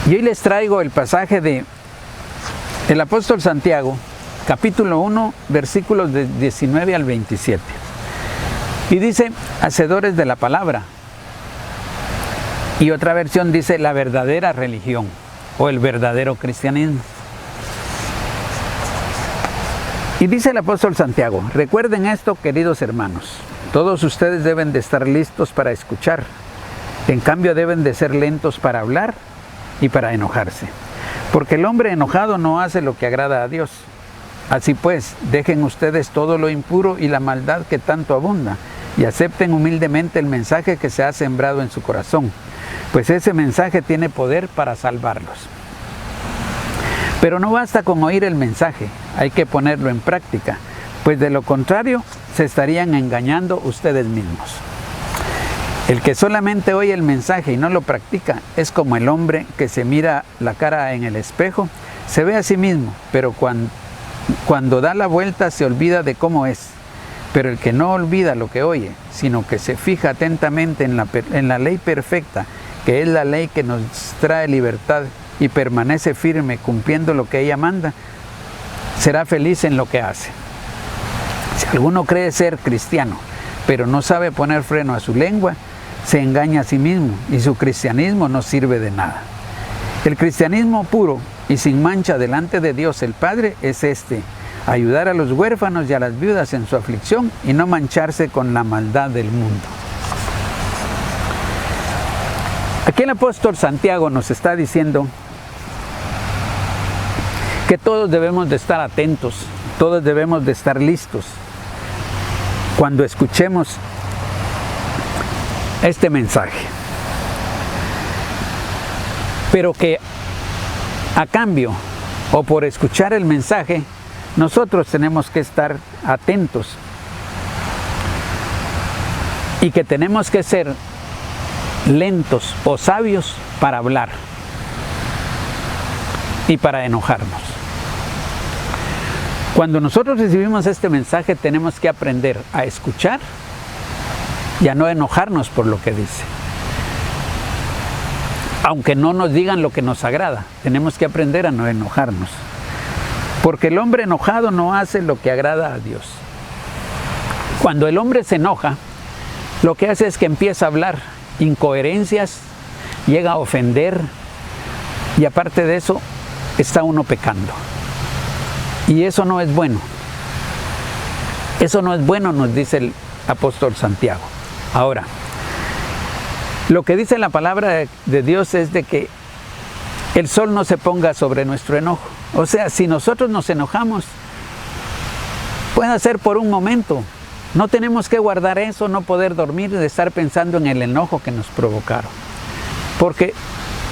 Y hoy les traigo el pasaje de el apóstol Santiago, capítulo 1, versículos de 19 al 27. Y dice, hacedores de la palabra. Y otra versión dice, la verdadera religión o el verdadero cristianismo. Y dice el apóstol Santiago, recuerden esto, queridos hermanos, todos ustedes deben de estar listos para escuchar. En cambio deben de ser lentos para hablar y para enojarse. Porque el hombre enojado no hace lo que agrada a Dios. Así pues, dejen ustedes todo lo impuro y la maldad que tanto abunda, y acepten humildemente el mensaje que se ha sembrado en su corazón, pues ese mensaje tiene poder para salvarlos. Pero no basta con oír el mensaje, hay que ponerlo en práctica, pues de lo contrario se estarían engañando ustedes mismos. El que solamente oye el mensaje y no lo practica es como el hombre que se mira la cara en el espejo, se ve a sí mismo, pero cuando da la vuelta se olvida de cómo es. Pero el que no olvida lo que oye, sino que se fija atentamente en la ley perfecta, que es la ley que nos trae libertad, y permanece firme cumpliendo lo que ella manda, será feliz en lo que hace. Si alguno cree ser cristiano, pero no sabe poner freno a su lengua, se engaña a sí mismo y su cristianismo no sirve de nada. El cristianismo puro y sin mancha delante de Dios el Padre es este: ayudar a los huérfanos y a las viudas en su aflicción y no mancharse con la maldad del mundo. Aquí el apóstol Santiago nos está diciendo que todos debemos de estar atentos, todos debemos de estar listos cuando escuchemos este mensaje. Pero que a cambio o por escuchar el mensaje, nosotros tenemos que estar atentos y que tenemos que ser lentos o sabios para hablar y para enojarnos. Cuando nosotros recibimos este mensaje tenemos que aprender a escuchar y a no enojarnos por lo que dice. Aunque no nos digan lo que nos agrada, tenemos que aprender a no enojarnos. Porque el hombre enojado no hace lo que agrada a Dios. Cuando el hombre se enoja, lo que hace es que empieza a hablar incoherencias, llega a ofender, y aparte de eso, está uno pecando. Y eso no es bueno. Eso no es bueno, nos dice el apóstol Santiago. Ahora, lo que dice la palabra de Dios es de que el sol no se ponga sobre nuestro enojo. O sea, si nosotros nos enojamos, puede ser por un momento. No tenemos que guardar eso, no poder dormir de estar pensando en el enojo que nos provocaron. Porque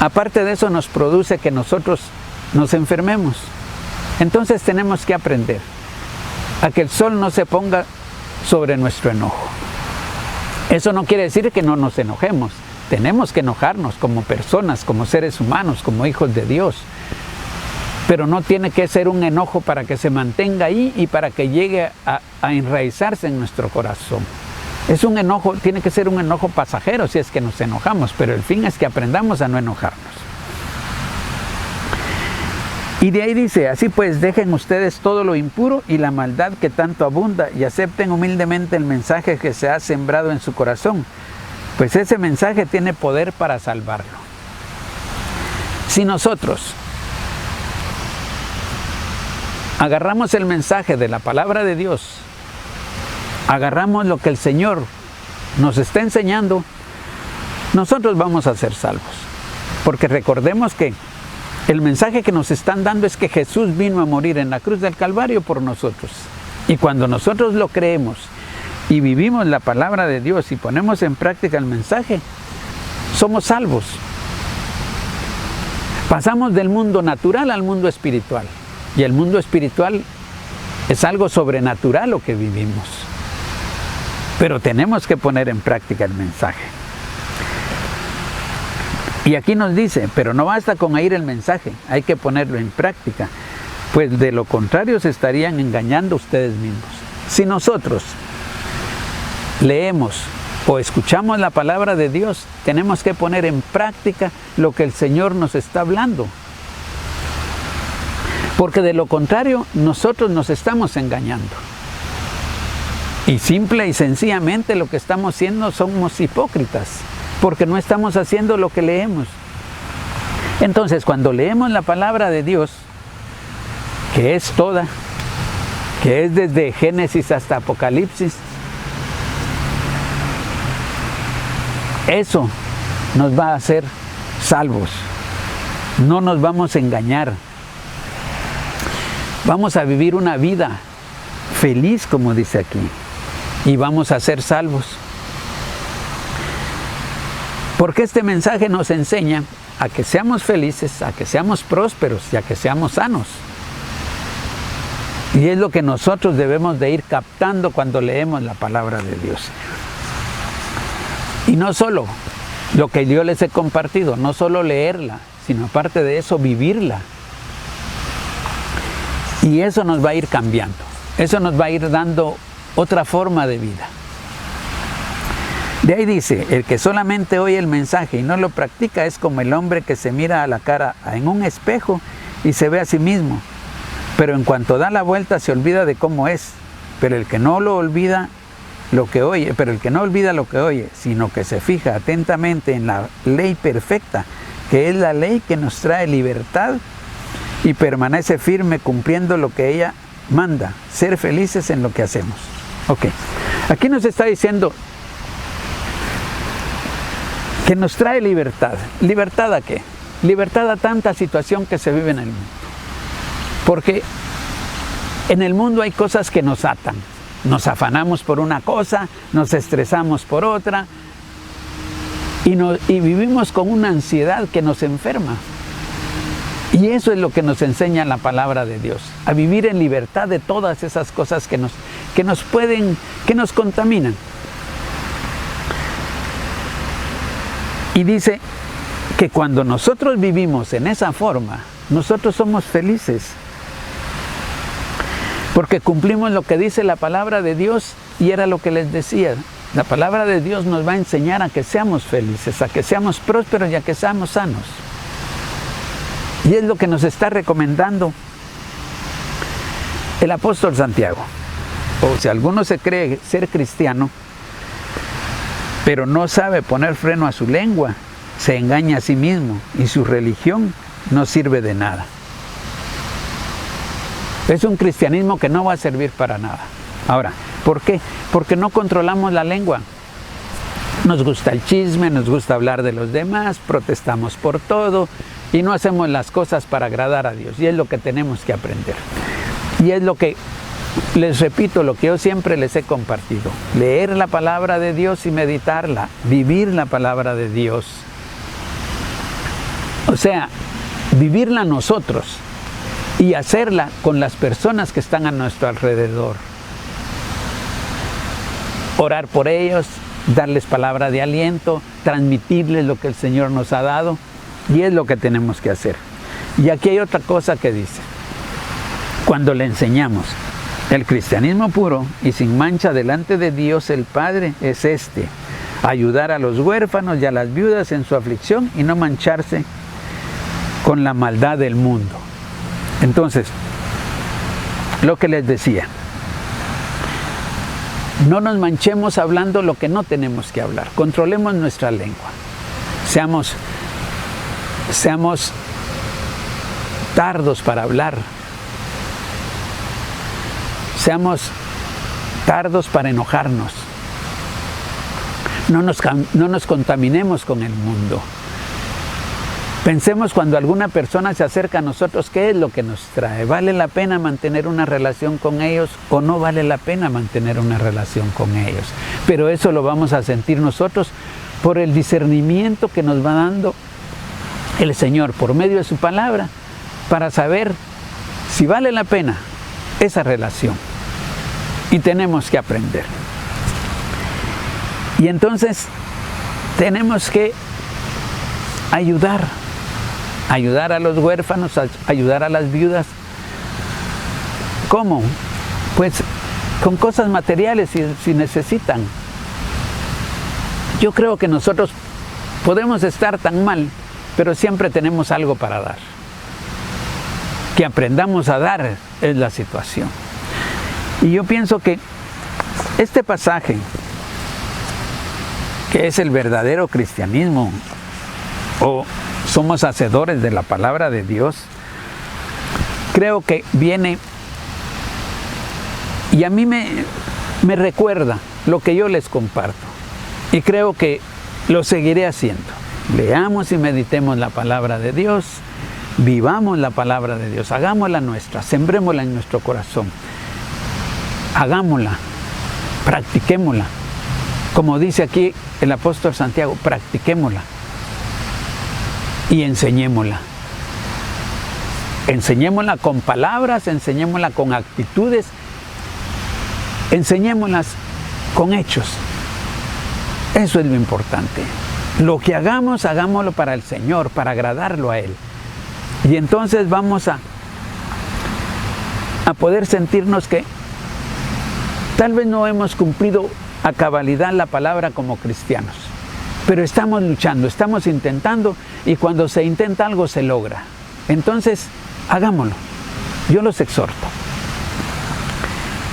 aparte de eso nos produce que nosotros nos enfermemos. Entonces tenemos que aprender a que el sol no se ponga sobre nuestro enojo. Eso no quiere decir que no nos enojemos. Tenemos que enojarnos como personas, como seres humanos, como hijos de Dios. Pero no tiene que ser un enojo para que se mantenga ahí y para que llegue a enraizarse en nuestro corazón. Es un enojo, tiene que ser un enojo pasajero si es que nos enojamos, pero el fin es que aprendamos a no enojarnos. Y de ahí dice, así pues dejen ustedes todo lo impuro y la maldad que tanto abunda y acepten humildemente el mensaje que se ha sembrado en su corazón, pues ese mensaje tiene poder para salvarlo. Si nosotros agarramos el mensaje de la palabra de Dios, agarramos lo que el Señor nos está enseñando, nosotros vamos a ser salvos. Porque recordemos que el mensaje que nos están dando es que Jesús vino a morir en la cruz del Calvario por nosotros. Y cuando nosotros lo creemos y vivimos la palabra de Dios y ponemos en práctica el mensaje, somos salvos. Pasamos del mundo natural al mundo espiritual. Y el mundo espiritual es algo sobrenatural lo que vivimos. Pero tenemos que poner en práctica el mensaje. Y aquí nos dice, pero no basta con oír el mensaje, hay que ponerlo en práctica, pues de lo contrario se estarían engañando ustedes mismos. Si nosotros leemos o escuchamos la palabra de Dios, tenemos que poner en práctica lo que el Señor nos está hablando. Porque de lo contrario, nosotros nos estamos engañando. Y simple y sencillamente lo que estamos haciendo somos hipócritas, porque no estamos haciendo lo que leemos. Entonces, cuando leemos la palabra de Dios, que es toda, que es desde Génesis hasta Apocalipsis, eso nos va a hacer salvos. No nos vamos a engañar. Vamos a vivir una vida feliz, como dice aquí, y vamos a ser salvos. Porque este mensaje nos enseña a que seamos felices, a que seamos prósperos y a que seamos sanos. Y es lo que nosotros debemos de ir captando cuando leemos la palabra de Dios. Y no solo lo que yo les he compartido, no solo leerla, sino aparte de eso, vivirla. Y eso nos va a ir cambiando, eso nos va a ir dando otra forma de vida. De ahí dice, el que solamente oye el mensaje y no lo practica es como el hombre que se mira a la cara en un espejo y se ve a sí mismo. Pero en cuanto da la vuelta se olvida de cómo es. Pero el que no olvida lo que oye, sino que se fija atentamente en la ley perfecta, que es la ley que nos trae libertad, y permanece firme cumpliendo lo que ella manda, ser felices en lo que hacemos. Ok, aquí nos está diciendo que nos trae libertad. ¿Libertad a qué? Libertad a tanta situación que se vive en el mundo. Porque en el mundo hay cosas que nos atan. Nos afanamos por una cosa, nos estresamos por otra, y vivimos con una ansiedad que nos enferma. Y eso es lo que nos enseña la palabra de Dios, a vivir en libertad de todas esas cosas que nos contaminan. Y dice que cuando nosotros vivimos en esa forma, nosotros somos felices. Porque cumplimos lo que dice la palabra de Dios, y era lo que les decía. La palabra de Dios nos va a enseñar a que seamos felices, a que seamos prósperos y a que seamos sanos. Y es lo que nos está recomendando el apóstol Santiago. O si alguno se cree ser cristiano, pero no sabe poner freno a su lengua, se engaña a sí mismo y su religión no sirve de nada. Es un cristianismo que no va a servir para nada. Ahora, ¿por qué? Porque no controlamos la lengua. Nos gusta el chisme, nos gusta hablar de los demás, protestamos por todo y no hacemos las cosas para agradar a Dios. Y es lo que tenemos que aprender. Y es lo que, les repito, lo que yo siempre les he compartido. Leer la palabra de Dios y meditarla, vivir la palabra de Dios. O sea, vivirla nosotros y hacerla con las personas que están a nuestro alrededor. Orar por ellos, darles palabra de aliento, transmitirles lo que el Señor nos ha dado, y es lo que tenemos que hacer. Y aquí hay otra cosa que dice: cuando le enseñamos el cristianismo puro y sin mancha delante de Dios el Padre, es ayudar a los huérfanos y a las viudas en su aflicción y no mancharse con la maldad del mundo. Entonces, lo que les decía, no nos manchemos hablando lo que no tenemos que hablar. Controlemos nuestra lengua. Seamos tardos para hablar. Seamos tardos para enojarnos. No nos contaminemos con el mundo. Pensemos cuando alguna persona se acerca a nosotros, ¿qué es lo que nos trae? ¿Vale la pena mantener una relación con ellos o no vale la pena mantener una relación con ellos? Pero eso lo vamos a sentir nosotros por el discernimiento que nos va dando el Señor por medio de su palabra, para saber si vale la pena esa relación. Y tenemos que aprender. Y entonces tenemos que ayudar a los huérfanos, ayudar a las viudas. ¿Cómo? Pues con cosas materiales si necesitan. Yo creo que nosotros podemos estar tan mal, pero siempre tenemos algo para dar. Que aprendamos a dar es la situación. Y yo pienso que este pasaje, que es el verdadero cristianismo, o somos hacedores de la palabra de Dios, creo que viene y a mí me recuerda lo que yo les comparto. Y creo que lo seguiré haciendo. Leamos y meditemos la palabra de Dios, vivamos la palabra de Dios, hagámosla nuestra, sembrémosla en nuestro corazón, hagámosla, practiquémosla. Como dice aquí el apóstol Santiago, practiquémosla y enseñémosla. Enseñémosla con palabras, enseñémosla con actitudes, enseñémoslas con hechos. Eso es lo importante. Lo que hagamos, hagámoslo para el Señor, para agradarlo a Él. Y entonces vamos a poder sentirnos que tal vez no hemos cumplido a cabalidad la palabra como cristianos, pero estamos luchando, estamos intentando, y cuando se intenta algo se logra. Entonces, hagámoslo. Yo los exhorto.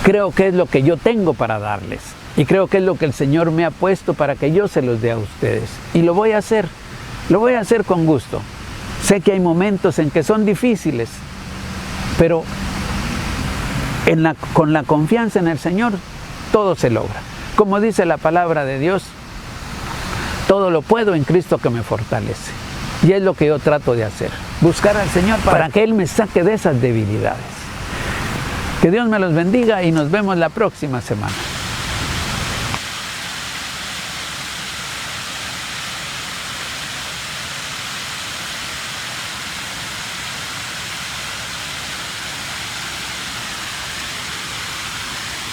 Creo que es lo que yo tengo para darles. Y creo que es lo que el Señor me ha puesto para que yo se los dé a ustedes. Y lo voy a hacer. Lo voy a hacer con gusto. Sé que hay momentos en que son difíciles, pero con la confianza en el Señor, todo se logra. Como dice la palabra de Dios, todo lo puedo en Cristo que me fortalece. Y es lo que yo trato de hacer. Buscar al Señor para que Él me saque de esas debilidades. Que Dios me los bendiga y nos vemos la próxima semana.